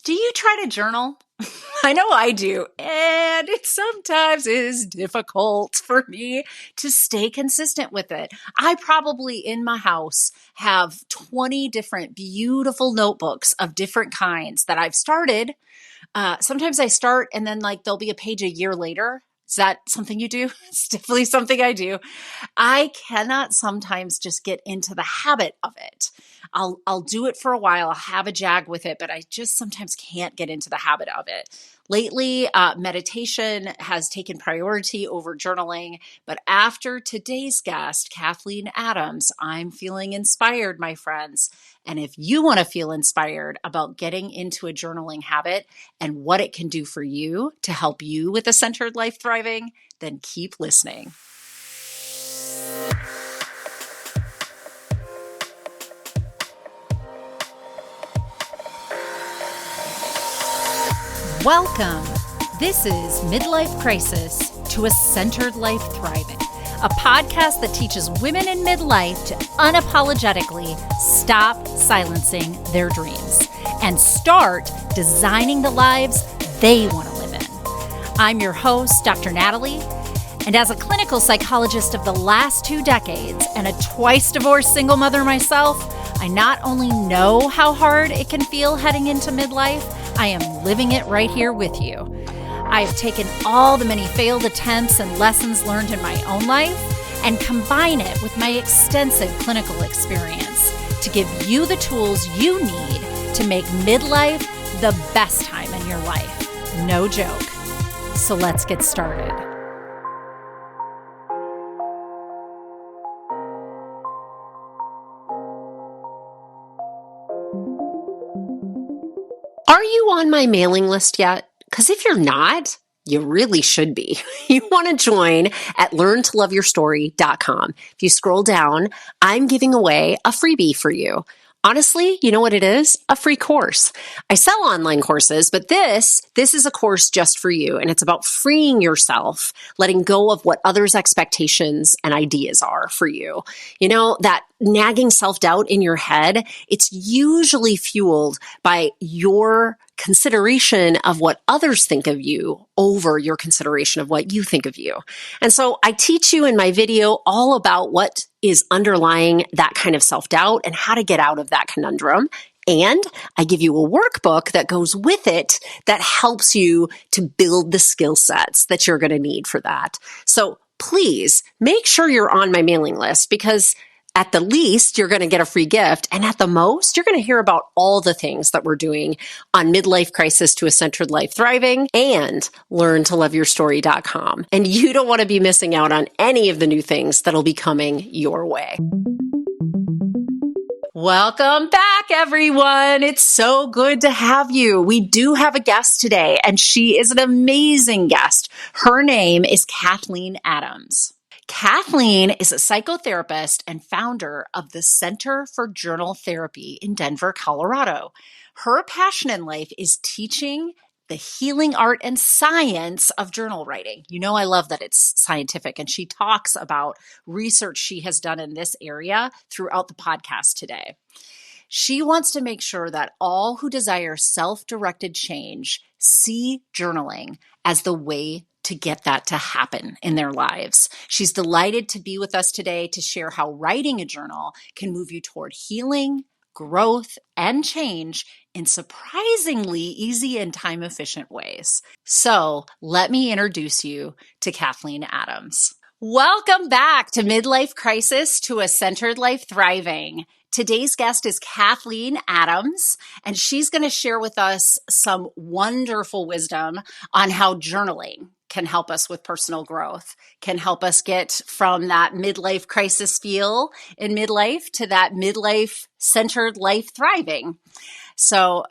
Do you try to journal? I know I do, and it sometimes is difficult for me to stay consistent with it. I probably in my house have 20 different beautiful notebooks of different kinds that I've started. Sometimes I start and then there'll be a page a year later. Is that something you do? It's definitely something I do. I cannot sometimes just get into the habit of it. I'll do it for a while. I'll have a jag with it, but I just sometimes can't get into the habit of it. Lately, meditation has taken priority over journaling, but after today's guest, Kathleen Adams, I'm feeling inspired, my friends. And if you want to feel inspired about getting into a journaling habit and what it can do for you to help you with a centered life thriving, then keep listening. Welcome. This is Midlife Crisis to a Centered Life Thriving, a podcast that teaches women in midlife to unapologetically stop silencing their dreams and start designing the lives they want to live in. I'm your host, Dr. Natalie, and as a clinical psychologist of the last 2 decades and a twice divorced single mother myself, I not only know how hard it can feel heading into midlife, I am living it right here with you. I have taken all the many failed attempts and lessons learned in my own life and combine it with my extensive clinical experience to give you the tools you need to make midlife the best time in your life. No joke. So let's get started. Are you on my mailing list yet? Because if you're not, you really should be. You want to join at learntoloveyourstory.com. If you scroll down, I'm giving away a freebie for you. Honestly, you know what it is? A free course. I sell online courses, but this is a course just for you. And it's about freeing yourself, letting go of what others' expectations and ideas are for you. You know, that nagging self-doubt in your head, it's usually fueled by your consideration of what others think of you over your consideration of what you think of you. And so I teach you in my video all about what is underlying that kind of self-doubt and how to get out of that conundrum. And I give you a workbook that goes with it that helps you to build the skill sets that you're going to need for that. So please make sure you're on my mailing list, because at the least, you're going to get a free gift. And at the most, you're going to hear about all the things that we're doing on Midlife Crisis to a Centered Life Thriving and learntoloveyourstory.com. And you don't want to be missing out on any of the new things that'll be coming your way. Welcome back, everyone. It's so good to have you. We do have a guest today, and she is an amazing guest. Her name is Kathleen Adams. Kathleen is a psychotherapist and founder of the Center for Journal Therapy in Denver, Colorado. Her passion in life is teaching the healing art and science of journal writing. You know, I love that it's scientific, and she talks about research she has done in this area throughout the podcast today. She wants to make sure that all who desire self-directed change see journaling as the way to get that to happen in their lives. She's delighted to be with us today to share how writing a journal can move you toward healing, growth, and change in surprisingly easy and time-efficient ways. So let me introduce you to Kathleen Adams. Welcome back to Midlife Crisis to a Centered Life Thriving. Today's guest is Kathleen Adams, and she's going to share with us some wonderful wisdom on how journaling can help us with personal growth, can help us get from that midlife crisis feel in midlife to that midlife centered life thriving. So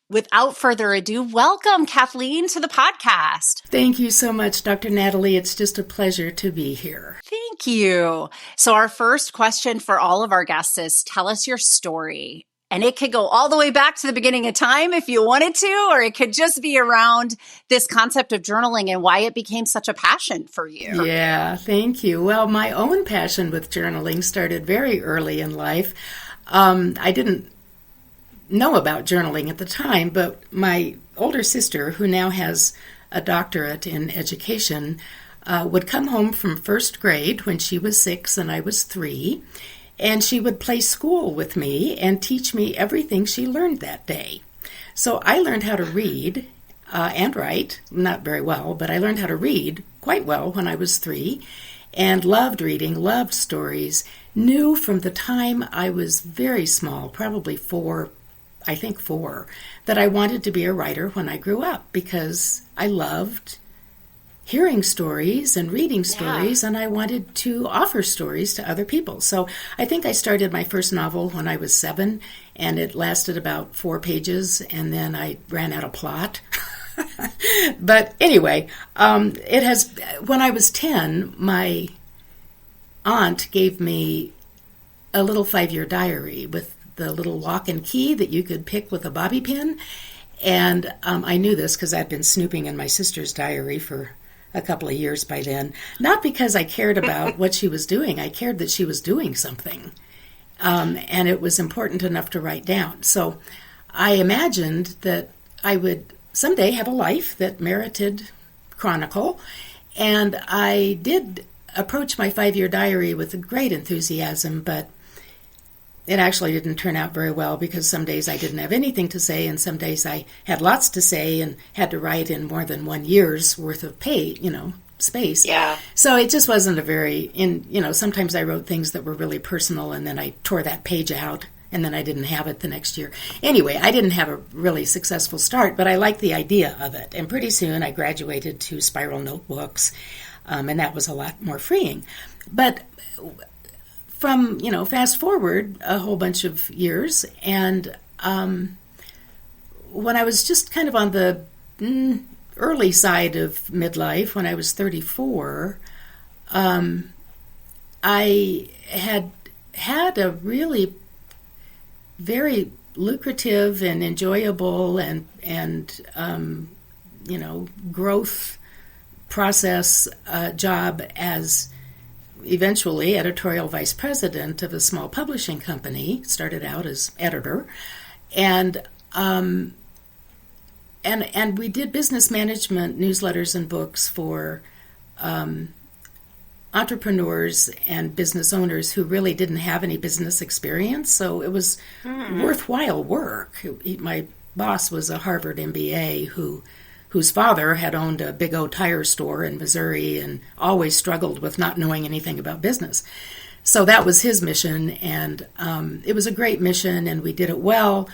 without further ado, welcome, Kathleen, to the podcast. Thank you so much, Dr. Natalie. It's just a pleasure to be here. Thank you. So our first question for all of our guests is, tell us your story. And it could go all the way back to the beginning of time if you wanted to, or it could just be around this concept of journaling and why it became such a passion for you. Yeah, thank you. Well, my own passion with journaling started very early in life. I didn't know about journaling at the time, but my older sister, who now has a doctorate in education, would come home from first grade when she was 6 and I was 3, and she would play school with me and teach me everything she learned that day. So I learned how to read and write, not very well, but I learned how to read quite well when I was 3, and loved reading, loved stories, knew from the time I was very small, probably 4, that I wanted to be a writer when I grew up because I loved hearing stories and reading stories, and I wanted to offer stories to other people. So I think I started my first novel when I was 7, and it lasted about 4 pages, and then I ran out of plot. But anyway, when I was 10, my aunt gave me a little 5-year diary with the little lock and key that you could pick with a bobby pin. And I knew this because I'd been snooping in my sister's diary for a couple of years by then. Not because I cared about what she was doing. I cared that she was doing something. And it was important enough to write down. So I imagined that I would someday have a life that merited chronicle. And I did approach my 5-year diary with great enthusiasm, but it actually didn't turn out very well because some days I didn't have anything to say, and some days I had lots to say and had to write in more than 1 year's worth of space. Yeah. So it just wasn't sometimes I wrote things that were really personal, and then I tore that page out, and then I didn't have it the next year. Anyway, I didn't have a really successful start, but I liked the idea of it. And pretty soon I graduated to spiral notebooks, and that was a lot more freeing. But from, fast forward a whole bunch of years, and when I was just kind of on the early side of midlife, when I was 34, I had a really very lucrative and enjoyable and growth process job as eventually editorial vice president of a small publishing company. Started out as editor, and we did business management newsletters and books for entrepreneurs and business owners who really didn't have any business experience. So it was worthwhile work. My boss was a Harvard MBA whose father had owned a Big O tire store in Missouri and always struggled with not knowing anything about business. So that was his mission, and it was a great mission, and we did it well.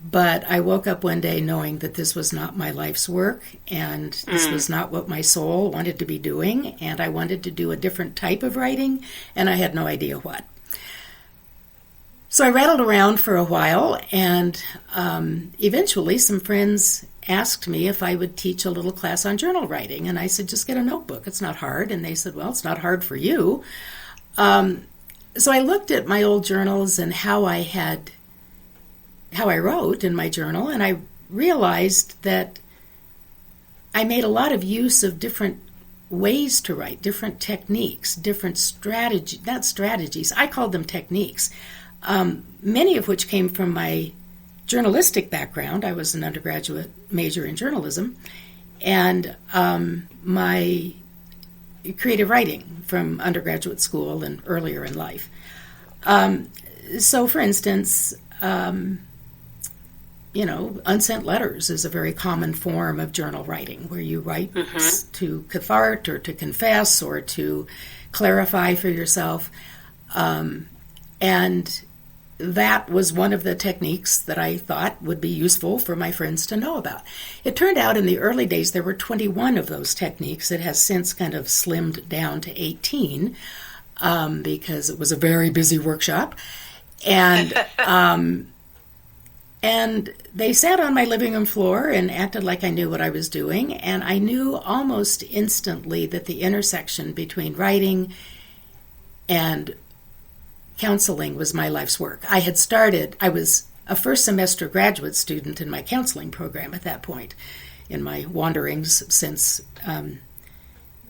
But I woke up one day knowing that this was not my life's work, and this was not what my soul wanted to be doing, and I wanted to do a different type of writing, and I had no idea what. So I rattled around for a while, and eventually some friends asked me if I would teach a little class on journal writing, and I said, just get a notebook. It's not hard. And they said, well, it's not hard for you. So I looked at my old journals and how I wrote in my journal, and I realized that I made a lot of use of different ways to write, different techniques, different not strategies. I called them techniques, many of which came from my journalistic background. I was an undergraduate major in journalism, and my creative writing from undergraduate school and earlier in life. So, for instance, unsent letters is a very common form of journal writing, where you write to cathart or to confess or to clarify for yourself. And that was one of the techniques that I thought would be useful for my friends to know about. It turned out in the early days there were 21 of those techniques. It has since kind of slimmed down to 18 because it was a very busy workshop. And and they sat on my living room floor and acted like I knew what I was doing. And I knew almost instantly that the intersection between writing and counseling was my life's work. I was a first semester graduate student in my counseling program at that point. In my wanderings since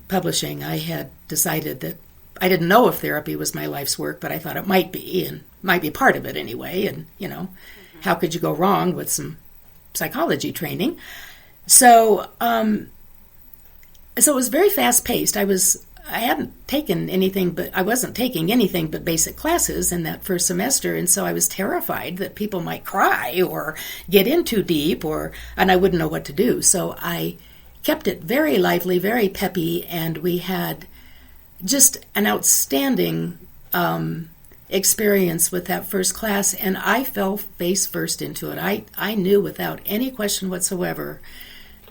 publishing, I had decided that I didn't know if therapy was my life's work, but I thought it might be, and might be part of it anyway. And, how could you go wrong with some psychology training? So, so it was very fast-paced. I wasn't taking anything but basic classes in that first semester, and so I was terrified that people might cry or get in too deep, and I wouldn't know what to do. So I kept it very lively, very peppy, and we had just an outstanding experience with that first class, and I fell face first into it. I knew without any question whatsoever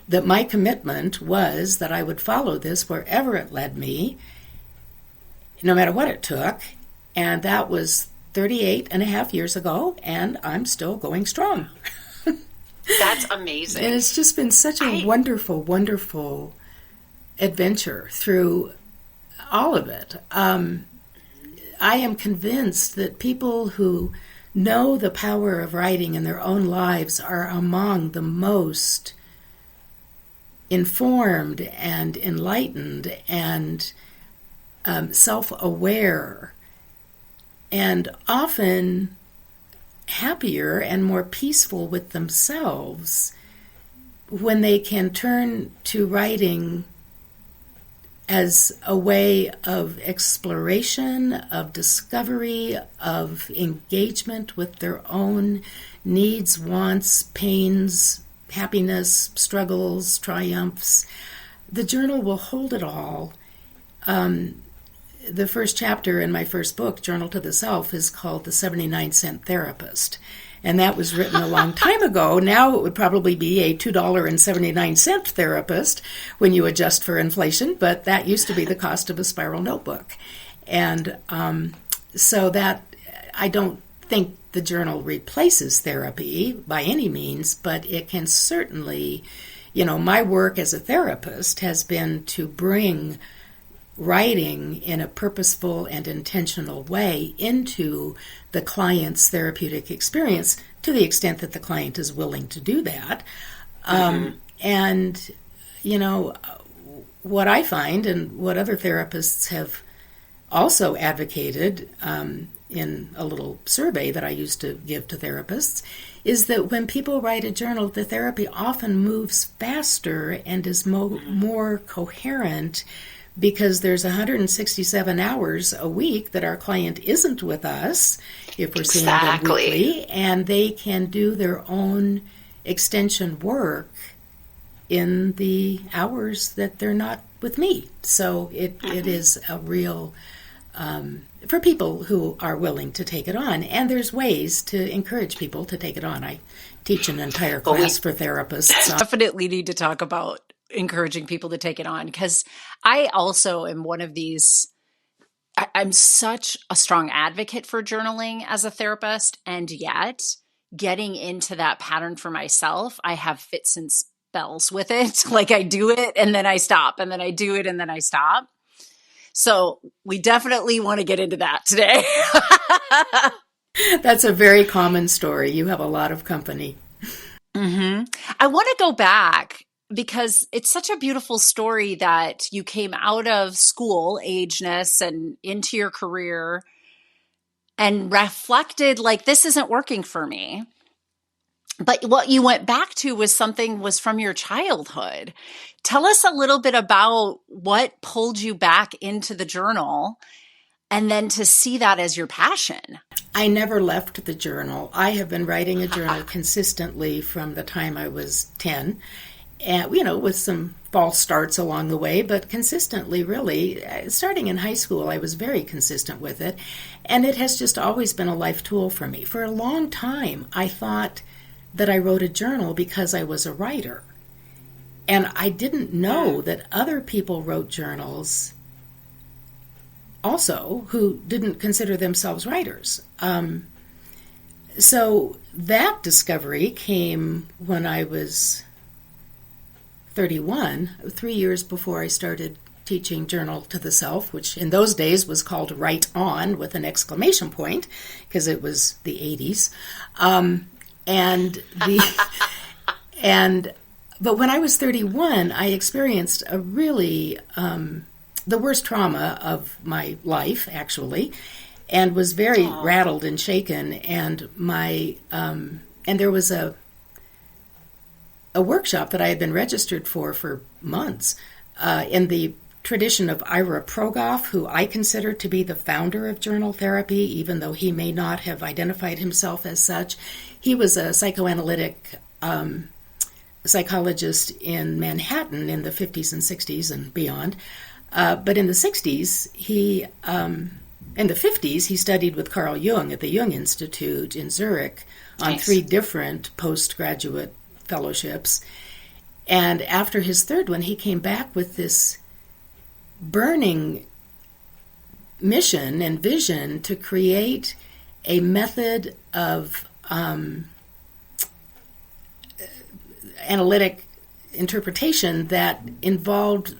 that my commitment was that I would follow this wherever it led me, no matter what it took. And that was 38 and a half years ago, and I'm still going strong. That's amazing. And it's just been such a wonderful, wonderful adventure through all of it. I am convinced that people who know the power of writing in their own lives are among the most informed and enlightened and self-aware, and often happier and more peaceful with themselves when they can turn to writing as a way of exploration, of discovery, of engagement with their own needs, wants, pains, happiness, struggles, triumphs. The journal will hold it all. The first chapter in my first book, Journal to the Self, is called The 79-Cent Therapist. And that was written a long time ago. Now it would probably be a $2.79 therapist when you adjust for inflation, but that used to be the cost of a spiral notebook. And so that, I don't think the journal replaces therapy by any means, but it can certainly, my work as a therapist has been to bring writing in a purposeful and intentional way into the client's therapeutic experience, to the extent that the client is willing to do that. And, what I find, and what other therapists have also advocated in a little survey that I used to give to therapists, is that when people write a journal, the therapy often moves faster and is more coherent, because there's 167 hours a week that our client isn't with us, if we're seeing them weekly, and they can do their own extension work in the hours that they're not with me. So it is a real, for people who are willing to take it on. And there's ways to encourage people to take it on. I teach an entire class for therapists. Definitely need to talk about encouraging people to take it on, because I also am one of these, I'm such a strong advocate for journaling as a therapist, and yet getting into that pattern for myself, I have fits and spells with it. Like I do it and then I stop, and then I do it and then I stop. So we definitely want to get into that today. That's a very common story. You have a lot of company. Mm-hmm. I want to go back, because it's such a beautiful story that you came out of school ageness and into your career and reflected, like, this isn't working for me. But what you went back to was from your childhood. Tell us a little bit about what pulled you back into the journal, and then to see that as your passion. I never left the journal. I have been writing a journal consistently from the time I was 10. And, with some false starts along the way, but consistently, really. Starting in high school, I was very consistent with it. And it has just always been a life tool for me. For a long time, I thought that I wrote a journal because I was a writer. And I didn't know that other people wrote journals also who didn't consider themselves writers. So that discovery came when I was 31, 3 years before I started teaching Journal to the Self, which in those days was called Write On with an exclamation point, because it was the 80s. But when I was 31, I experienced a really, the worst trauma of my life, actually, and was very rattled and shaken. And my And there was a workshop that I had been registered for months in the tradition of Ira Progoff, who I consider to be the founder of journal therapy, even though he may not have identified himself as such. He was a psychoanalytic psychologist in Manhattan in the 50s and 60s and beyond. But in the 60s, in the 50s, he studied with Carl Jung at the Jung Institute in Zurich on 3 different postgraduate fellowships. And after his third one, he came back with this burning mission and vision to create a method of analytic interpretation that involved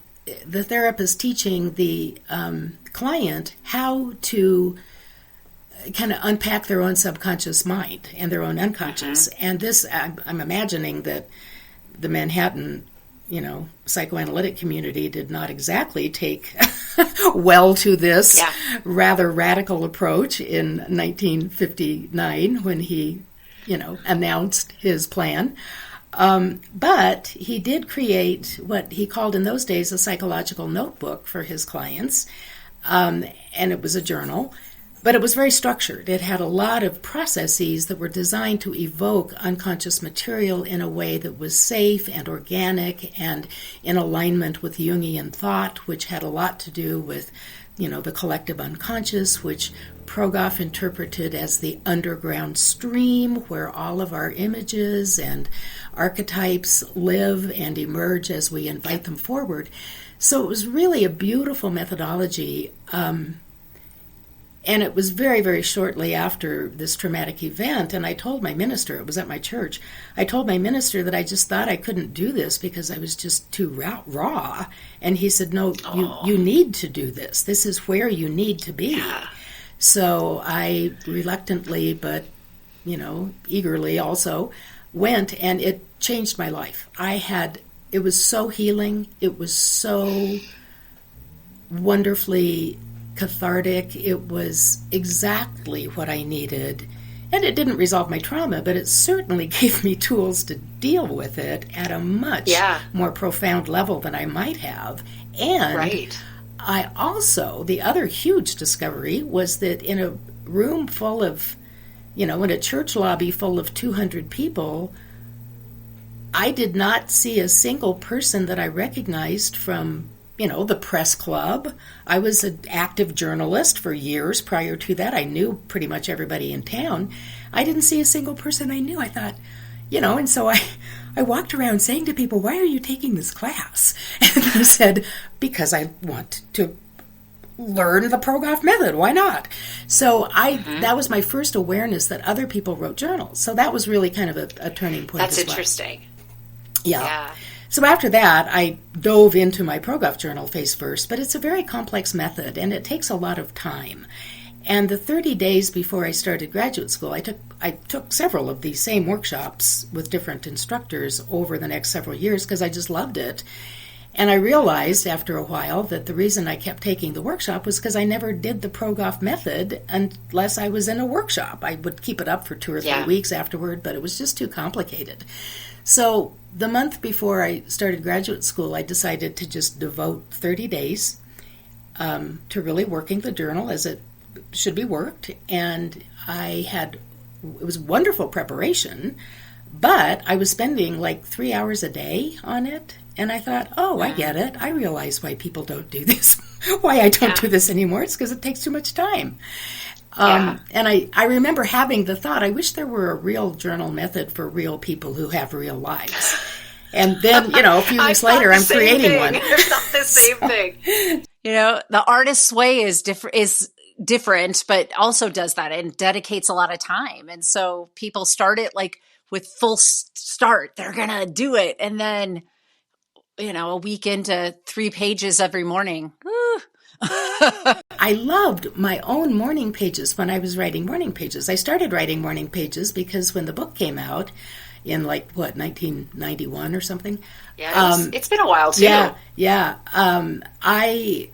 the therapist teaching the client how to kind of unpack their own subconscious mind and their own unconscious. And this, I'm imagining that the Manhattan, psychoanalytic community did not exactly take well to this rather radical approach in 1959 when he, announced his plan. But he did create what he called in those days a psychological notebook for his clients, and it was a journal. But it was very structured. It had a lot of processes that were designed to evoke unconscious material in a way that was safe and organic and in alignment with Jungian thought, which had a lot to do with, the collective unconscious, which Progoff interpreted as the underground stream where all of our images and archetypes live and emerge as we invite them forward. So it was really a beautiful methodology. And it was very, very shortly after this traumatic event, and I told my minister, it was at my church, I told my minister that I just thought I couldn't do this because I was just too raw. And he said, no, you need to do this. This is where you need to be. Yeah. So I reluctantly, but, eagerly also, went, and it changed my life. It was so healing. It was so wonderfully cathartic. It was exactly what I needed. And it didn't resolve my trauma, but it certainly gave me tools to deal with it at a much more profound level than I might have. And I also, the other huge discovery was that in a room full of, in a church lobby full of 200 people, I did not see a single person that I recognized from the press club. I was an active journalist for years prior to that. I knew pretty much everybody in town. I didn't see a single person I knew. I thought, and so I walked around saying to people, why are you taking this class? And they said, because I want to learn the Progoff method. Why not? So that was my first awareness that other people wrote journals. So that was really kind of a turning point. That's interesting. Yeah. So after that, I dove into my Progoff journal face first, but it's a very complex method, and it takes a lot of time. And the 30 days before I started graduate school, I took several of these same workshops with different instructors over the next several years because I just loved it. And I realized after a while that the reason I kept taking the workshop was because I never did the Progoff method unless I was in a workshop. I would keep it up for 2 or 3 weeks afterward, but it was just too complicated. So the month before I started graduate school, I decided to just devote 30 days to really working the journal as it should be worked. And it was wonderful preparation, but I was spending like 3 hours a day on it. And I thought, I get it. I realize why people don't do this, why I don't do this anymore. It's because it takes too much time. And I remember having the thought, I wish there were a real journal method for real people who have real lives. And then, a few weeks later, I'm creating one. I thought the same thing. The artist's way is different, but also does that and dedicates a lot of time. And so people start it like with full start. They're going to do it. And then, a week into 3 pages every morning. I loved my own morning pages when I was writing morning pages. I started writing morning pages because when the book came out in 1991 or something. Yeah, it's been a while too. Yeah. I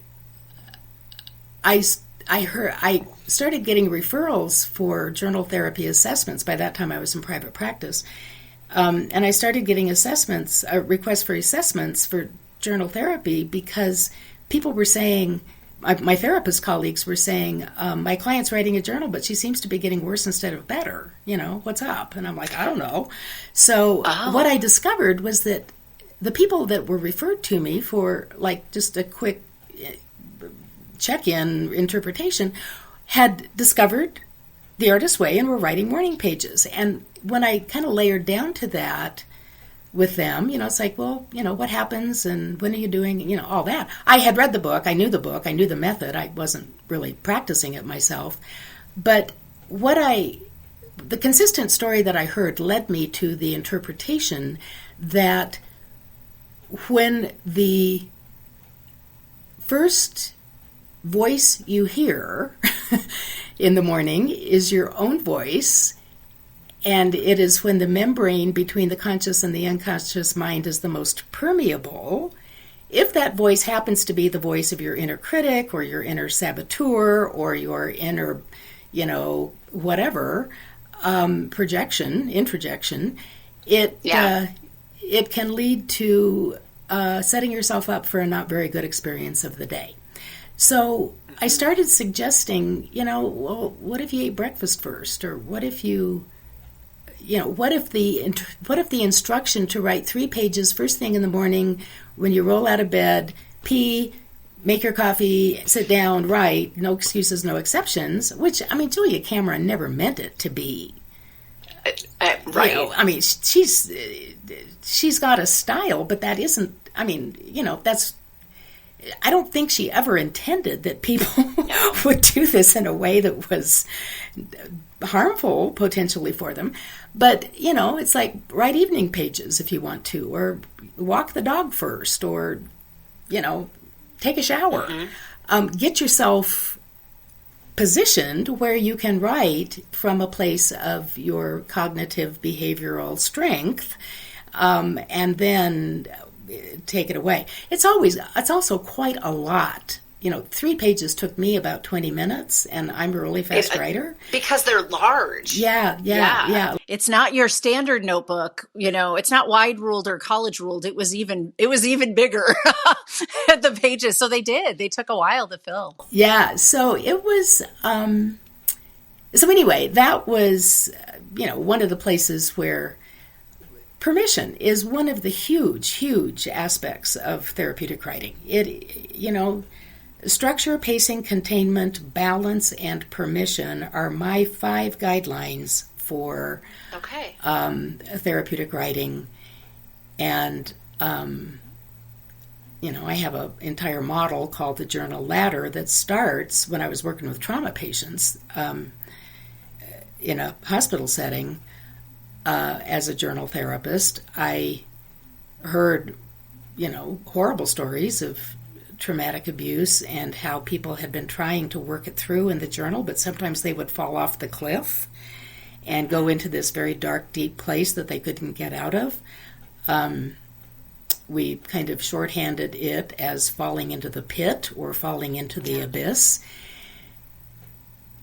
started getting referrals for journal therapy assessments. By that time, I was in private practice. And I started getting requests for assessments for journal therapy because people were saying, my therapist colleagues were saying, my client's writing a journal, but she seems to be getting worse instead of better. What's up? And I'm like, I don't know. So what I discovered was that the people that were referred to me for like just a quick check-in interpretation had discovered the artist's way and were writing morning pages. And when I kind of layered down to that with them, it's like, well, what happens and when are you doing, all that. I had read the book, I knew the method, I wasn't really practicing it myself. But the consistent story that I heard led me to the interpretation that when the first voice you hear in the morning is your own voice, and it is when the membrane between the conscious and the unconscious mind is the most permeable. If that voice happens to be the voice of your inner critic or your inner saboteur or your inner, whatever, introjection, it can lead to setting yourself up for a not very good experience of the day. So I started suggesting, well, what if you ate breakfast first? Or what if what if the instruction to write 3 pages first thing in the morning when you roll out of bed, pee, make your coffee, sit down, write, no excuses, no exceptions, which, Julia Cameron never meant it to be. Right. She's got a style, but that isn't, that's, I don't think she ever intended that people would do this in a way that was harmful potentially for them. But, it's like write evening pages if you want to, or walk the dog first, or, take a shower. Mm-hmm. Get yourself positioned where you can write from a place of your cognitive behavioral strength, and then take it away. It's also quite a lot. 3 pages took me about 20 minutes, and I'm a really fast writer. Because they're large. Yeah. It's not your standard notebook, it's not wide ruled or college ruled. It was even bigger at the pages. So they took a while to fill. Yeah. So it was, so anyway, that was, one of the places where permission is one of the huge aspects of therapeutic writing. Structure, pacing, containment, balance, and permission are my 5 guidelines for therapeutic writing. And, I have an entire model called the journal ladder that starts when I was working with trauma patients in a hospital setting. As a journal therapist, I heard, horrible stories of traumatic abuse and how people had been trying to work it through in the journal, but sometimes they would fall off the cliff and go into this very dark, deep place that they couldn't get out of. We kind of shorthanded it as falling into the pit or falling into the abyss.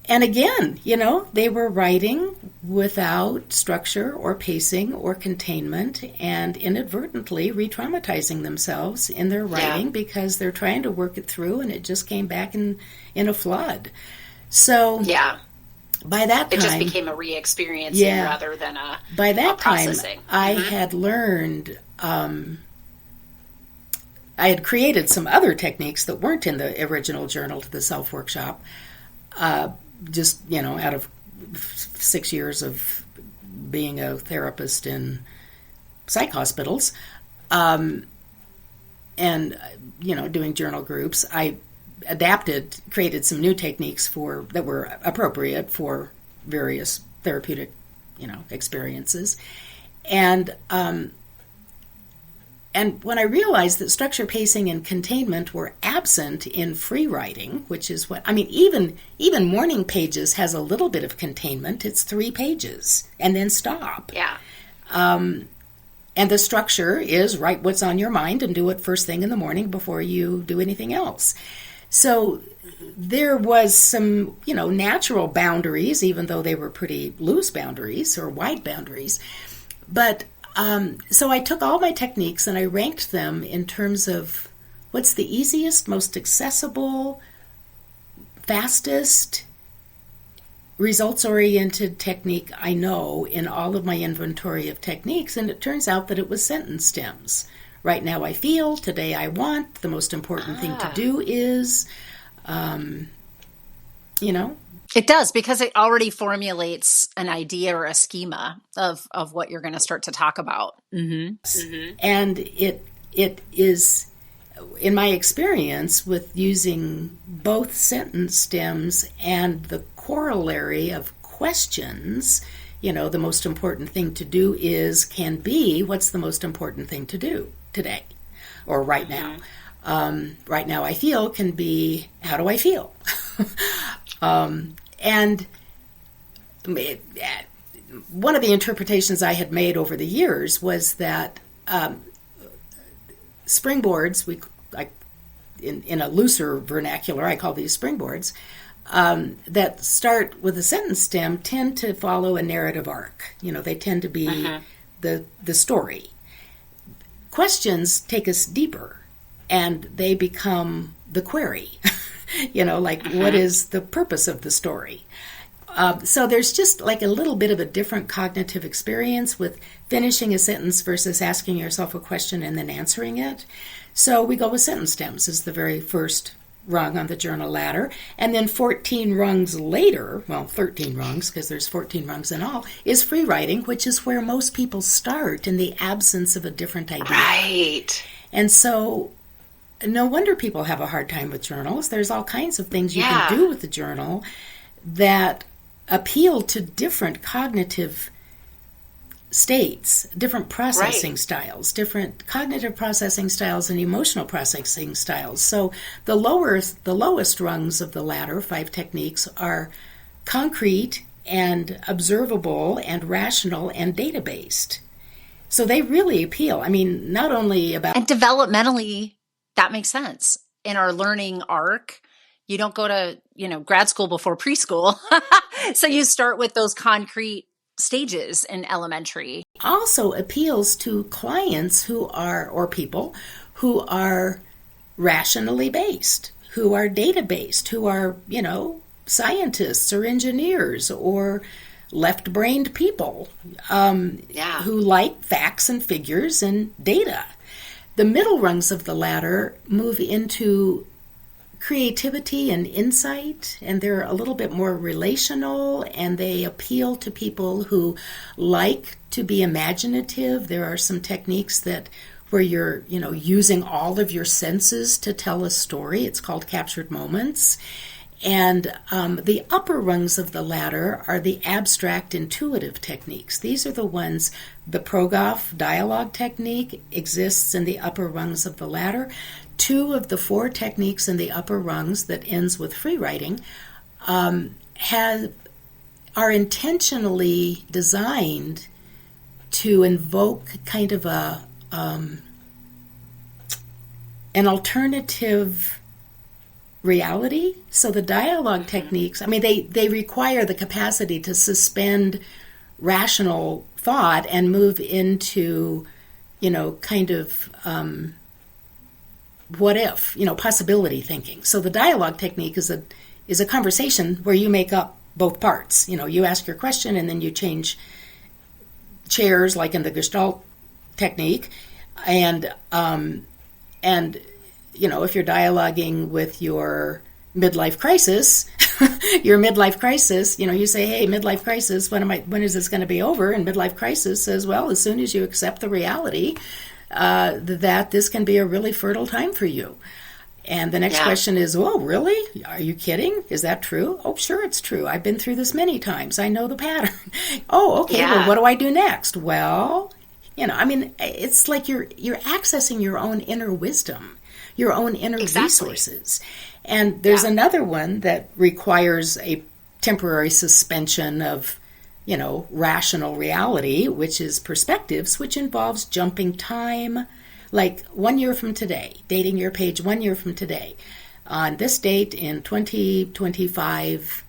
And again, they were writing without structure or pacing or containment and inadvertently re-traumatizing themselves in their writing because they're trying to work it through and it just came back in a flood. So by that time... It just became a re-experiencing rather than a By that processing. time, I had learned... I had created some other techniques that weren't in the original journal to the self-workshop, just, out of 6 years of being a therapist in psych hospitals, and, doing journal groups, I created some new techniques that were appropriate for various therapeutic, experiences. And when I realized that structure, pacing, and containment were absent in free writing, which is even morning pages has a little bit of containment. It's 3 pages and then stop. Yeah. And the structure is write what's on your mind and do it first thing in the morning before you do anything else. So there was some, natural boundaries, even though they were pretty loose boundaries or wide boundaries. But so I took all my techniques and I ranked them in terms of what's the easiest, most accessible, fastest, results-oriented technique I know in all of my inventory of techniques, and it turns out that it was sentence stems. Right now I feel, today I want, the most important thing to do is, It does, because it already formulates an idea or a schema of what you're going to start to talk about. Mm-hmm. Mm-hmm. And it is, in my experience with using both sentence stems and the corollary of questions, the most important thing to do is can be, what's the most important thing to do today or right now? Right now I feel can be, how do I feel? And one of the interpretations I had made over the years was that springboards, in a looser vernacular, I call these springboards, that start with a sentence stem tend to follow a narrative arc. They tend to be the story. Questions take us deeper, and they become the query. What is the purpose of the story? So there's just like a little bit of a different cognitive experience with finishing a sentence versus asking yourself a question and then answering it. So we go with sentence stems as the very first rung on the journal ladder. And then 14 rungs later, 13 rungs, because there's 14 rungs in all, is free writing, which is where most people start in the absence of a different idea. Right. And so no wonder people have a hard time with journals. There's all kinds of things you can do with the journal that appeal to different cognitive states, different processing styles, different cognitive processing styles and emotional processing styles. So the lowest rungs of the ladder, 5 techniques, are concrete and observable and rational and data-based. So they really appeal. Not only about... And developmentally, that makes sense. In our learning arc, you don't go to, grad school before preschool. So you start with those concrete stages in elementary. Also appeals to clients or people who are rationally based, who are data-based, who are, scientists or engineers or left-brained people who like facts and figures and data. The middle rungs of the ladder move into creativity and insight, and they're a little bit more relational, and they appeal to people who like to be imaginative. There are some techniques where you're, using all of your senses to tell a story. It's called captured moments. And the upper rungs of the ladder are the abstract intuitive techniques. These are the ones, the Progoff dialogue technique exists in the upper rungs of the ladder. 2 of the 4 techniques in the upper rungs that ends with free writing are intentionally designed to invoke kind of an alternative reality. So the dialogue techniques, they require the capacity to suspend rational thought and move into, kind of what if, possibility thinking. So the dialogue technique is a conversation where you make up both parts. You ask your question and then you change chairs, like in the Gestalt technique, and if you're dialoguing with your midlife crisis, you say, hey, midlife crisis, when is this going to be over? And midlife crisis says, well, as soon as you accept the reality that this can be a really fertile time for you. And the next question is, oh, really? Are you kidding? Is that true? Oh, sure, it's true. I've been through this many times. I know the pattern. Oh, okay, well, what do I do next? Well, it's like you're accessing your own inner wisdom, your own inner resources. And there's another one that requires a temporary suspension of, rational reality, which is perspectives, which involves jumping time, like 1 year from today, dating your page 1 year from today. on this date in 2025,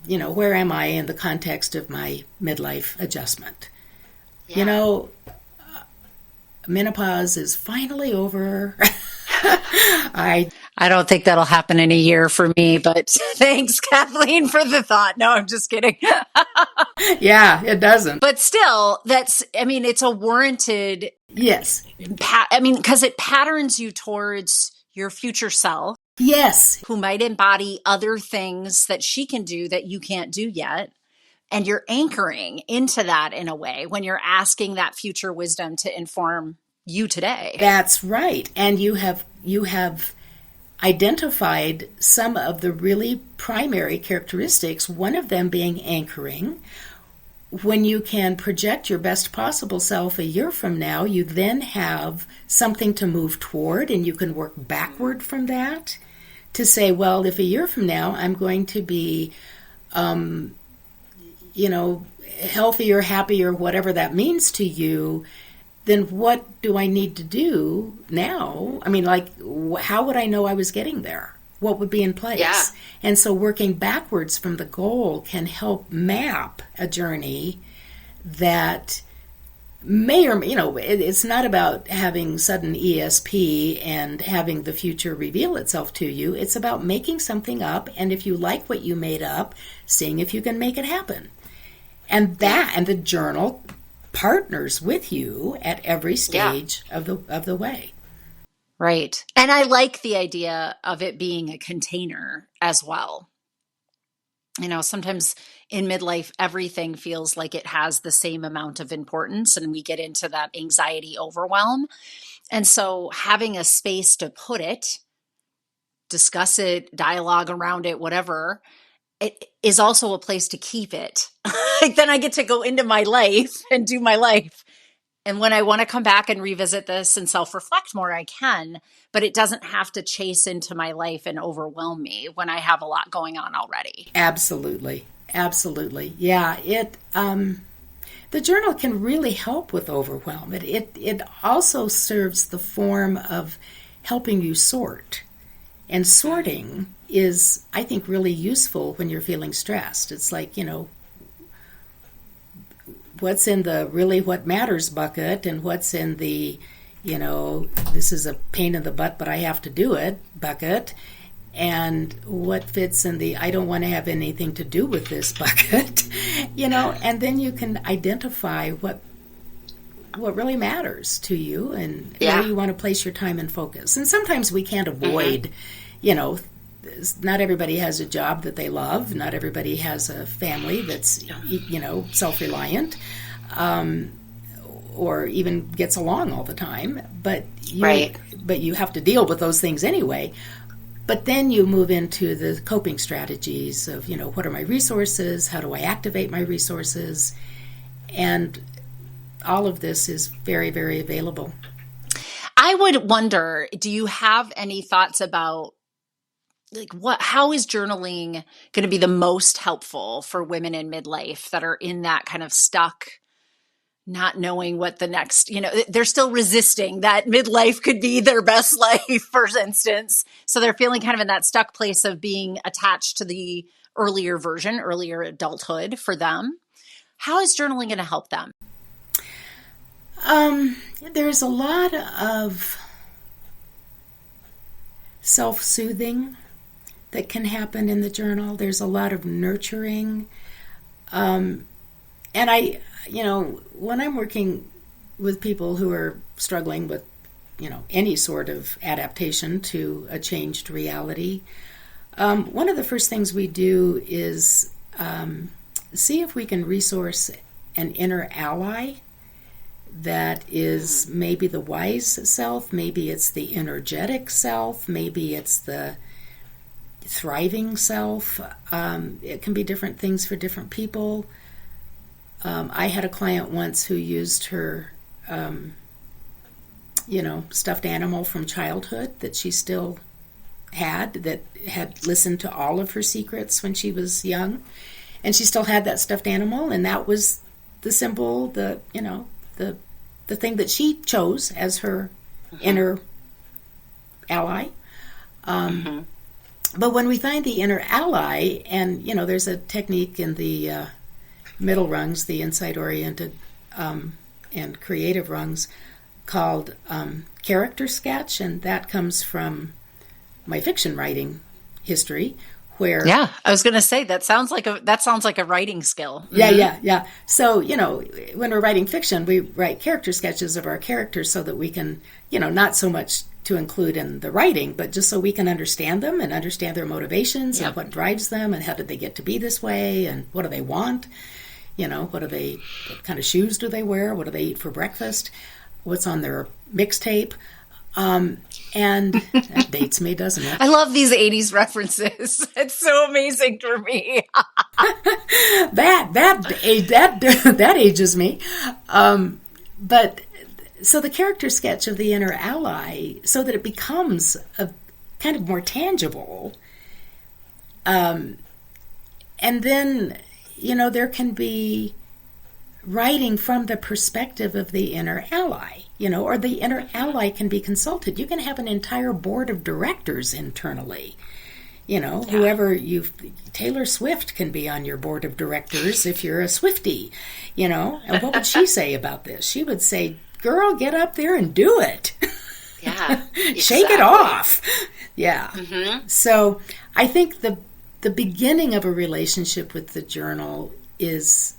where am I in the context of my midlife adjustment? Yeah. Menopause is finally over. I don't think that'll happen in a year for me, but thanks, Kathleen, for the thought. No, I'm just kidding. Yeah, it doesn't. But still, it's a warranted. Yes. Because it patterns you towards your future self. Yes. Who might embody other things that she can do that you can't do yet. And you're anchoring into that in a way when you're asking that future wisdom to inform you today. That's right. And you have identified some of the really primary characteristics, one of them being anchoring. When you can project your best possible self a year from now, you then have something to move toward, and you can work backward from that to say, well, if a year from now I'm going to be, healthier, happier, whatever that means to you, then what do I need to do now? How would I know I was getting there? What would be in place? Yeah. And so working backwards from the goal can help map a journey that may or, it's not about having sudden ESP and having the future reveal itself to you. It's about making something up, and if you like what you made up, seeing if you can make it happen. And the journal partners with you at every stage of the way. Right. And I like the idea of it being a container as well. Sometimes in midlife, everything feels like it has the same amount of importance, and we get into that anxiety overwhelm. And so having a space to put it, discuss it, dialogue around it, whatever, it is also a place to keep it. Then I get to go into my life and do my life. And when I want to come back and revisit this and self-reflect more, I can, but it doesn't have to chase into my life and overwhelm me when I have a lot going on already. Absolutely. Absolutely. Yeah. The journal can really help with overwhelm. It also serves the form of helping you sort. And sorting is, I think, really useful when you're feeling stressed. It's like, what's in the really what matters bucket, and what's in the, this is a pain in the butt, but I have to do it bucket, and what fits in the I don't want to have anything to do with this bucket, and then you can identify what really matters to you and where you want to place your time and focus. And sometimes we can't avoid, not everybody has a job that they love. Not everybody has a family that's, self-reliant, or even gets along all the time. But you have to deal with those things anyway. But then you move into the coping strategies of, what are my resources? How do I activate my resources? And all of this is very, very available. I would wonder, do you have any thoughts about how is journaling going to be the most helpful for women in midlife that are in that kind of stuck, not knowing what the next, they're still resisting that midlife could be their best life, for instance. So they're feeling kind of in that stuck place of being attached to the earlier version, earlier adulthood for them. How is journaling going to help them? There's a lot of self-soothing that can happen in the journal. There's a lot of nurturing. And when I'm working with people who are struggling with, any sort of adaptation to a changed reality, one of the first things we do is see if we can resource an inner ally that is maybe the wise self, maybe it's the energetic self, maybe it's the thriving self. It can be different things for different people. I had a client once who used her, stuffed animal from childhood that she still had, that had listened to all of her secrets when she was young, and she still had that stuffed animal, and that was the symbol, the thing that she chose as her inner ally. But when we find the inner ally, and, there's a technique in the middle rungs, the insight-oriented and creative rungs, called character sketch, and that comes from my fiction writing history, where I was going to say that sounds like a writing skill. Yeah. So, when we're writing fiction, we write character sketches of our characters so that we can, not so much to include in the writing, but just so we can understand them and understand their motivations and what drives them and how did they get to be this way and what do they want? What kind of shoes do they wear? What do they eat for breakfast? What's on their mixtape? And that dates me, doesn't it? I love these 80s references. It's so amazing for me. that ages me. But so the character sketch of the inner ally, so that it becomes a kind of more tangible. And then, there can be writing from the perspective of the inner ally, or the inner ally can be consulted. You can have an entire board of directors internally. Whoever Taylor Swift can be on your board of directors if you're a Swiftie, and what would she say about this? She would say, girl, get up there and do it. Yeah. Shake it off. Yeah. Mm-hmm. So I think the beginning of a relationship with the journal is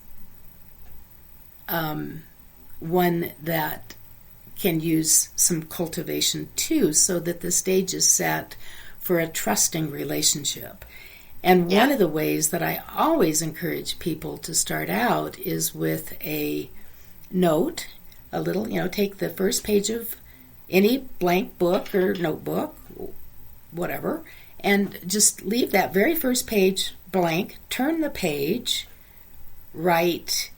one that can use some cultivation too, so that the stage is set for a trusting relationship. And one of the ways that I always encourage people to start out is with a note, a little, take the first page of any blank book or notebook, whatever, and just leave that very first page blank, turn the page, write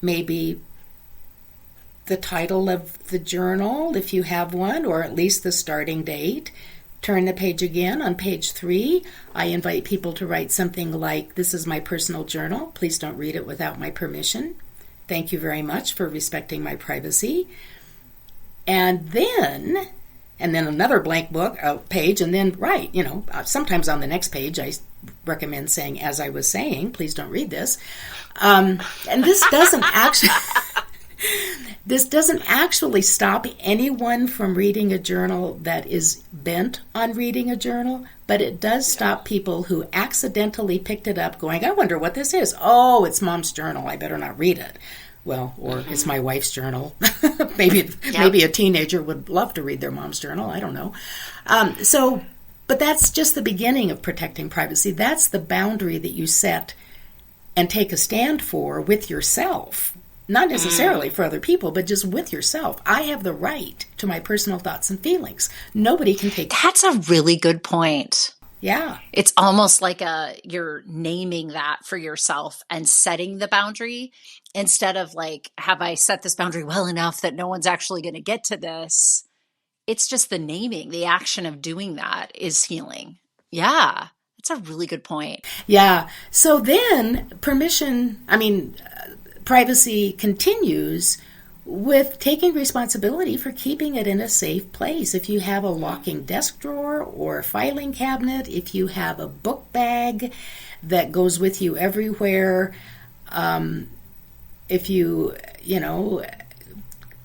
maybe the title of the journal, if you have one, or at least the starting date. Turn the page again. On page 3, I invite people to write something like, this is my personal journal. Please don't read it without my permission. Thank you very much for respecting my privacy. And then another blank book page, and then write, sometimes on the next page I recommend saying, as I was saying, please don't read this. And this doesn't actually stop anyone from reading a journal that is bent on reading a journal, but it does stop people who accidentally picked it up going, I wonder what this is. Oh, it's Mom's journal. I better not read it. Well, or it's my wife's journal. Maybe a teenager would love to read their mom's journal. I don't know. But that's just the beginning of protecting privacy. That's the boundary that you set and take a stand for with yourself. Not necessarily for other people, but just with yourself. I have the right to my personal thoughts and feelings. Nobody can take that. That's a really good point. Yeah. It's almost like you're naming that for yourself and setting the boundary instead of like, have I set this boundary well enough that no one's actually going to get to this? It's just the naming, the action of doing that is healing. Yeah. That's a really good point. Yeah. So then privacy continues with taking responsibility for keeping it in a safe place. If you have a locking desk drawer or a filing cabinet, if you have a book bag that goes with you everywhere, if you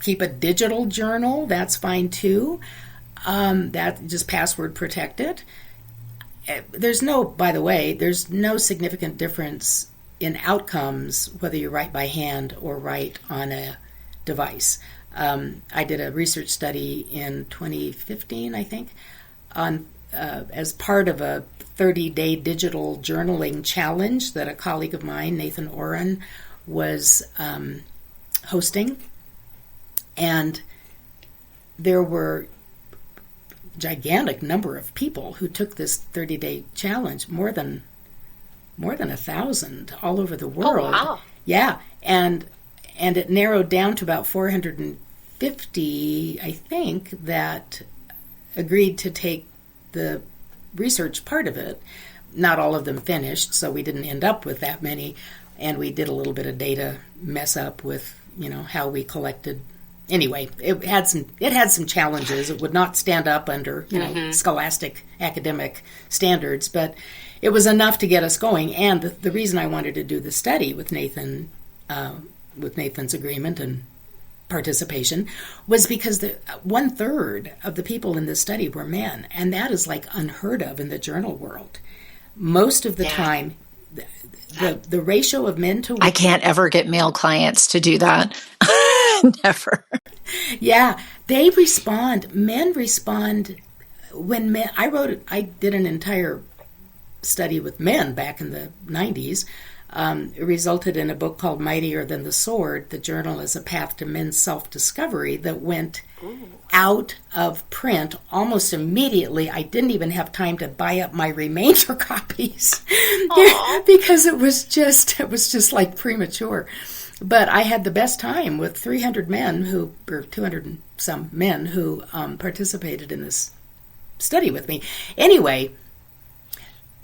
keep a digital journal, that's fine too. That just password protected. There's no significant difference in outcomes whether you write by hand or write on a device. I did a research study in 2015, I think, on as part of a 30-day digital journaling challenge that a colleague of mine, Nathan Oren, was hosting. And there were gigantic number of people who took this 30-day challenge, more than 1,000 all over the world. Oh, wow. Yeah, and it narrowed down to about 450, I think, that agreed to take the research part of it. Not all of them finished, so we didn't end up with that many, and we did a little bit of data mess up with, how we collected anyway, it had some challenges. It would not stand up under scholastic academic standards, but it was enough to get us going. And the reason I wanted to do the study with Nathan, with Nathan's agreement and participation, was because 1/3 of the people in this study were men, and that is like unheard of in the journal world. Most of the time, the ratio of men to women, I can't ever get male clients to do that. Never. Yeah, they respond. Men respond when men. I did an entire study with men back in the 90s. It resulted in a book called Mightier Than the Sword, The Journal as a Path to Men's Self-Discovery, that went out of print almost immediately. I didn't even have time to buy up my remainder copies because it was just like premature. But I had the best time with 300 men or 200 and some men who participated in this study with me. Anyway,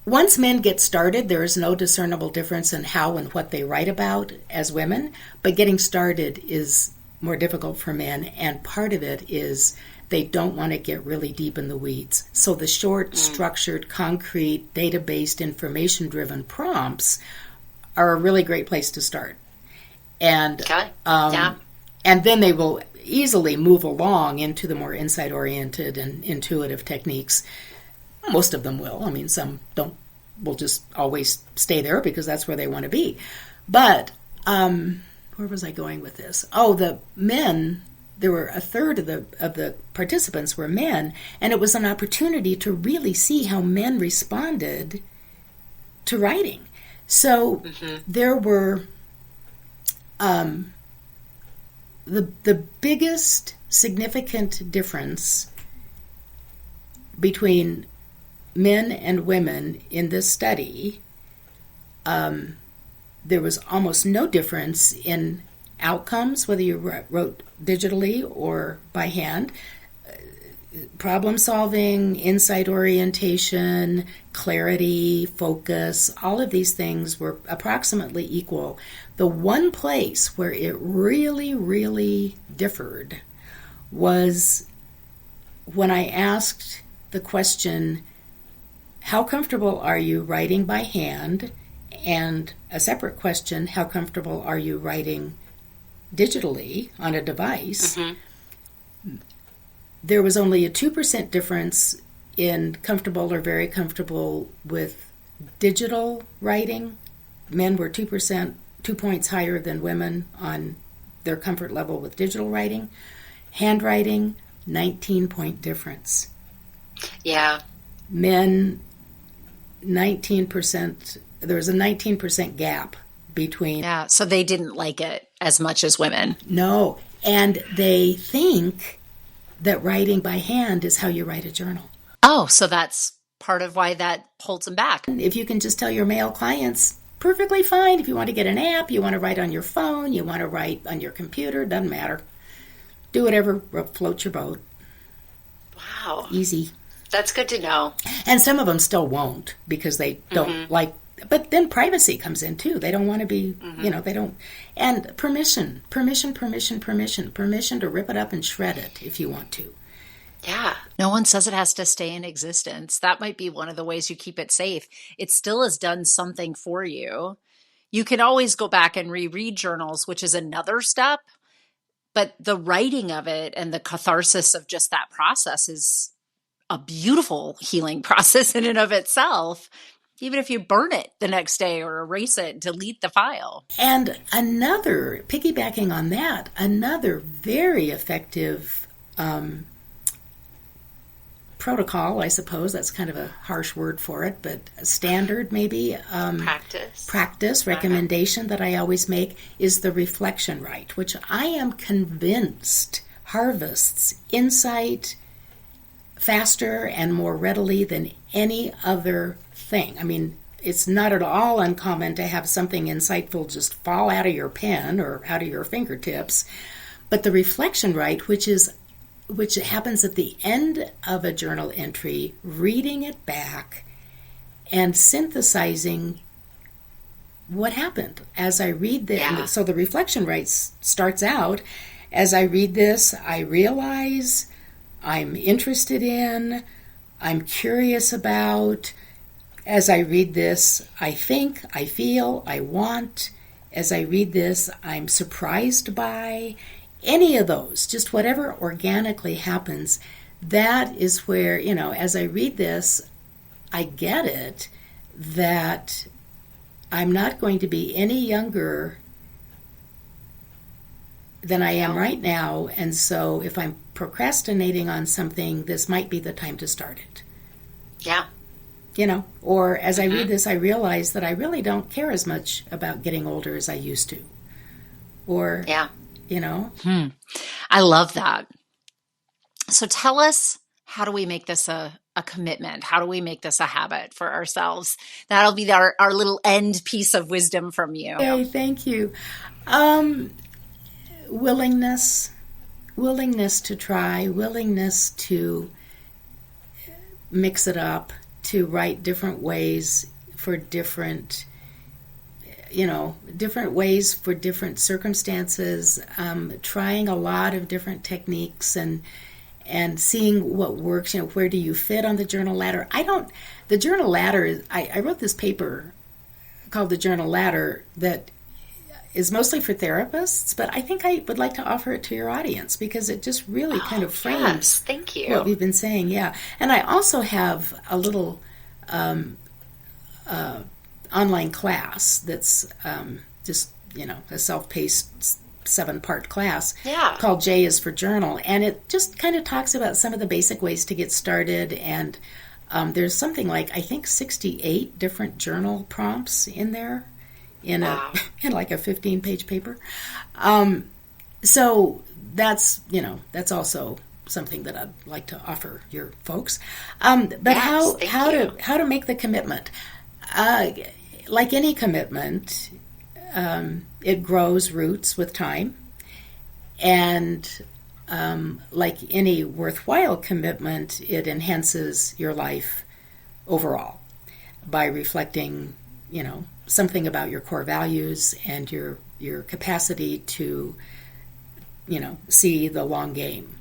once men get started, there is no discernible difference in how and what they write about as women, but getting started is more difficult for men, and part of it is they don't want to get really deep in the weeds. So the short, structured, concrete, data-based, information-driven prompts are a really great place to start. And and then they will easily move along into the more insight-oriented and intuitive techniques. Most of them will. I mean, some will just always stay there because that's where they want to be. But where was I going with this? Oh, the men, there were 1/3 of the participants were men, and it was an opportunity to really see how men responded to writing. So there were the biggest significant difference between men and women in this study. There was almost no difference in outcomes, whether you wrote digitally or by hand. Problem solving, insight orientation, clarity, focus, all of these things were approximately equal. The one place where it really, really differed was when I asked the question, how comfortable are you writing by hand? And a separate question, how comfortable are you writing digitally on a device? There was only a 2% difference in comfortable or very comfortable with digital writing. Men were 2 points higher than women on their comfort level with digital writing. Handwriting, 19-point difference. Yeah. Men, 19%, there was a 19% gap between. Yeah, so they didn't like it as much as women. No, and they think that writing by hand is how you write a journal. Oh, so that's part of why that holds them back. If you can just tell your male clients, perfectly fine. If you want to get an app, you want to write on your phone, you want to write on your computer, doesn't matter. Do whatever floats your boat. Wow. Easy. That's good to know. And some of them still won't because they don't like, but then privacy comes in too. They don't want to be, they don't. And permission to rip it up and shred it if you want to. Yeah. No one says it has to stay in existence. That might be one of the ways you keep it safe. It still has done something for you. You can always go back and reread journals, which is another step. But the writing of it and the catharsis of just that process is a beautiful healing process in and of itself, even if you burn it the next day or erase it, delete the file. And piggybacking on that, another very effective protocol, I suppose, that's kind of a harsh word for it, but a standard maybe. Practice, recommendation that I always make is the reflection right, which I am convinced harvests insight faster and more readily than any other thing. I mean, it's not at all uncommon to have something insightful just fall out of your pen or out of your fingertips. But the reflection right, which happens at the end of a journal entry, reading it back and synthesizing what happened as I read the. Yeah. So the reflection right starts out, as I read this, I realize, I'm interested in, I'm curious about. As I read this, I think, I feel, I want. As I read this, I'm surprised by. Any of those, just whatever organically happens, that is where, as I read this, I get it that I'm not going to be any younger than I am right now. And so if I'm procrastinating on something, this might be the time to start it. Yeah. Or as I read this, I realize that I really don't care as much about getting older as I used to. Or, I love that. So tell us, how do we make this a commitment? How do we make this a habit for ourselves? That'll be our little end piece of wisdom from you. Okay, thank you. Willingness to try, willingness to mix it up, to write different ways for different ways for different circumstances, trying a lot of different techniques and seeing what works. Where do you fit on the journal ladder? The journal ladder, I wrote this paper called The Journal Ladder that is mostly for therapists, but I think I would like to offer it to your audience because it just really kind of frames thank you. what we've been saying. Yeah. And I also have a little online class that's just, a self-paced 7-part class called J is for Journal. And it just kind of talks about some of the basic ways to get started. And there's something like, I think, 68 different journal prompts in there in like a 15-page paper. So that's also something that I'd like to offer your folks. But yes, how to make the commitment? Like any commitment, it grows roots with time. And like any worthwhile commitment, it enhances your life overall by reflecting, something about your core values and your capacity to, see the long game.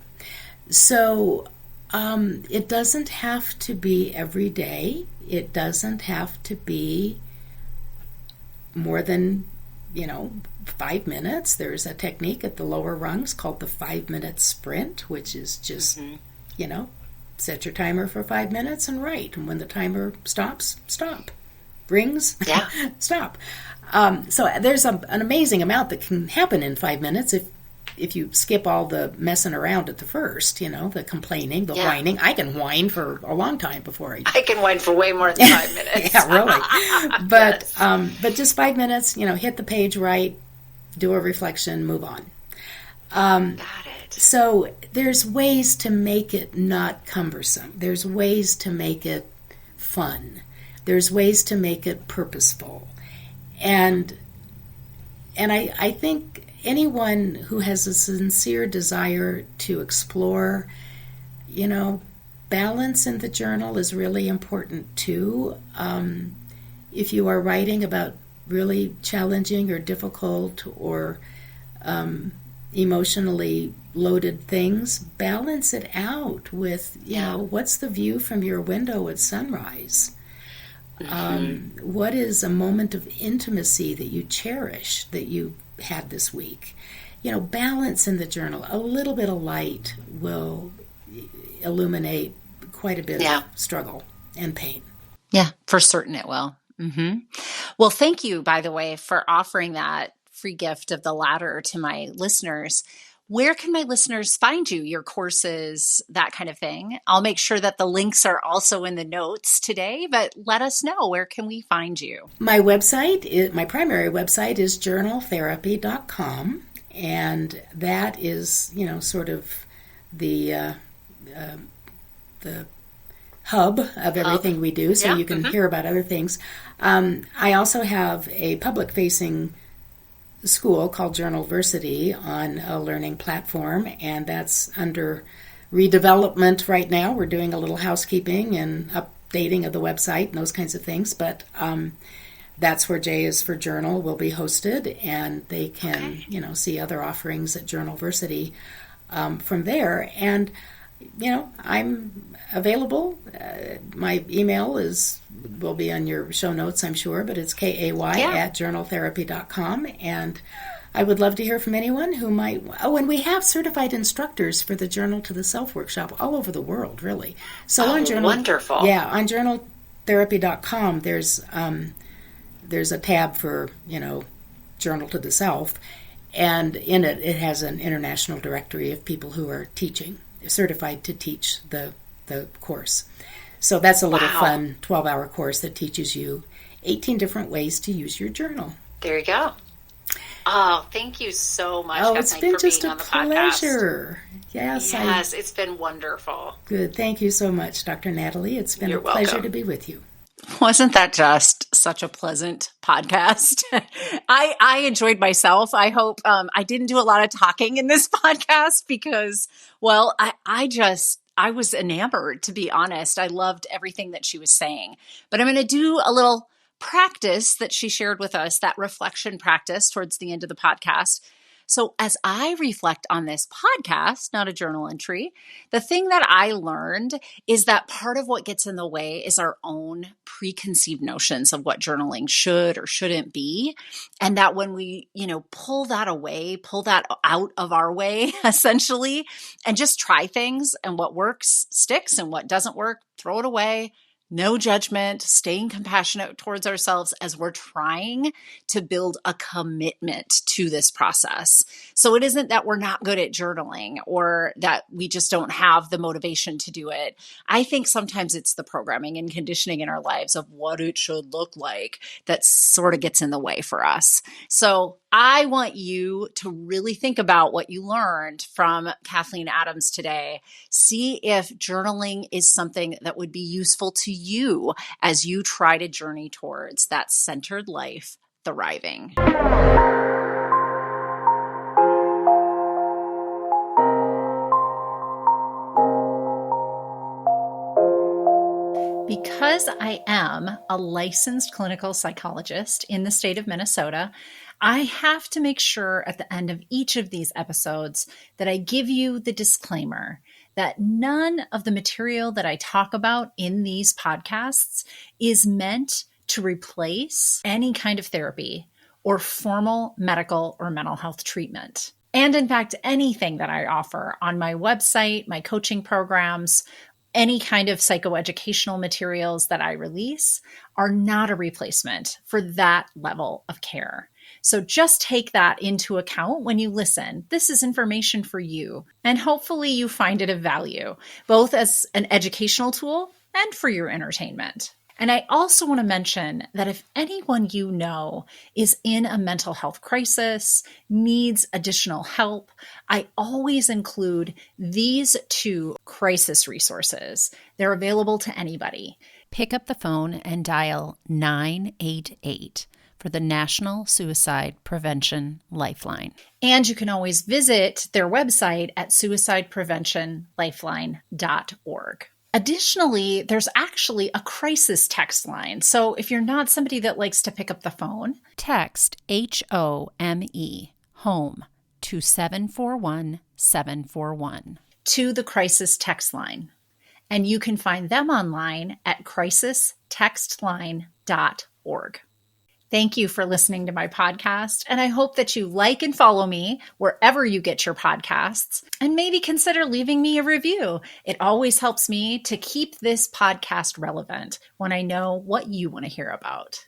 So it doesn't have to be every day. It doesn't have to be more than, 5 minutes. There's a technique at the lower rungs called the 5-minute sprint, which is just, set your timer for 5 minutes and write. And when the timer stops, stop. Rings, stop. So there's an amazing amount that can happen in 5 minutes if you skip all the messing around at the first, the complaining, the whining. I can whine for a long time before I can whine for way more than 5 minutes. Yeah, really. But just 5 minutes, hit the page right, do a reflection, move on. Got it. So there's ways to make it not cumbersome. There's ways to make it fun. There's ways to make it purposeful. And I think anyone who has a sincere desire to explore, balance in the journal is really important too. If you are writing about really challenging or difficult or emotionally loaded things, balance it out with, what's the view from your window at sunrise? What is a moment of intimacy that you cherish that you had this week? Balance in the journal. A little bit of light will illuminate quite a bit of struggle and pain. Yeah, for certain it will. Well, thank you, by the way, for offering that free gift of the ladder to my listeners. Where can my listeners find you, your courses, that kind of thing? I'll make sure that the links are also in the notes today, but let us know, where can we find you? My primary website is journaltherapy.com, and that is, sort of the hub of everything we do, so you can hear about other things. I also have a public-facing school called Journalversity on a learning platform, and that's under redevelopment right now. We're doing a little housekeeping and updating of the website and those kinds of things, but That's where J is for Journal will be hosted, and they can, see other offerings at Journalversity from there. And, I'm available. My email will be on your show notes, I'm sure, but it's kay@journaltherapy.com. And I would love to hear from anyone who might. Oh, and we have certified instructors for the Journal to the Self workshop all over the world, really. So on Journal, wonderful. Yeah, on journaltherapy.com, there's a tab for, Journal to the Self, and in it has an international directory of people who are certified to teach the course. So that's a little fun 12-hour course that teaches you 18 different ways to use your journal. There you go. Oh, thank you so much, Oh, Kathleen, it's been for just being a on the podcast. pleasure. Yes, it's been wonderful. Good. Thank you so much, Dr. Natalie. It's been You're a pleasure welcome. to be with you. Wasn't that just such a pleasant podcast? I enjoyed myself. I hope I didn't do a lot of talking in this podcast because, well, I was enamored, to be honest. I loved everything that she was saying. But I'm going to do a little practice that she shared with us, that reflection practice towards the end of the podcast. So as I reflect on this podcast, not a journal entry, the thing that I learned is that part of what gets in the way is our own preconceived notions of what journaling should or shouldn't be. And that when we, pull that out of our way, essentially, and just try things, and what works sticks and what doesn't work, throw it away. No judgment, staying compassionate towards ourselves as we're trying to build a commitment to this process. So it isn't that we're not good at journaling or that we just don't have the motivation to do it. I think sometimes it's the programming and conditioning in our lives of what it should look like that sort of gets in the way for us. So I want you to really think about what you learned from Kathleen Adams today. See if journaling is something that would be useful to you as you try to journey towards that centered life thriving. Because I am a licensed clinical psychologist in the state of Minnesota, I have to make sure at the end of each of these episodes that I give you the disclaimer that none of the material that I talk about in these podcasts is meant to replace any kind of therapy or formal medical or mental health treatment. And in fact, anything that I offer on my website, my coaching programs, any kind of psychoeducational materials that I release are not a replacement for that level of care. So just take that into account when you listen. This is information for you, and hopefully you find it of value, both as an educational tool and for your entertainment. And I also want to mention that if anyone you know is in a mental health crisis, needs additional help, I always include these 2 crisis resources. They're available to anybody. Pick up the phone and dial 988 for the National Suicide Prevention Lifeline. And you can always visit their website at suicidepreventionlifeline.org. Additionally, there's actually a crisis text line. So if you're not somebody that likes to pick up the phone, text HOME, home, to 741-741 to the crisis text line. And you can find them online at crisistextline.org. Thank you for listening to my podcast, and I hope that you like and follow me wherever you get your podcasts, and maybe consider leaving me a review. It always helps me to keep this podcast relevant when I know what you want to hear about.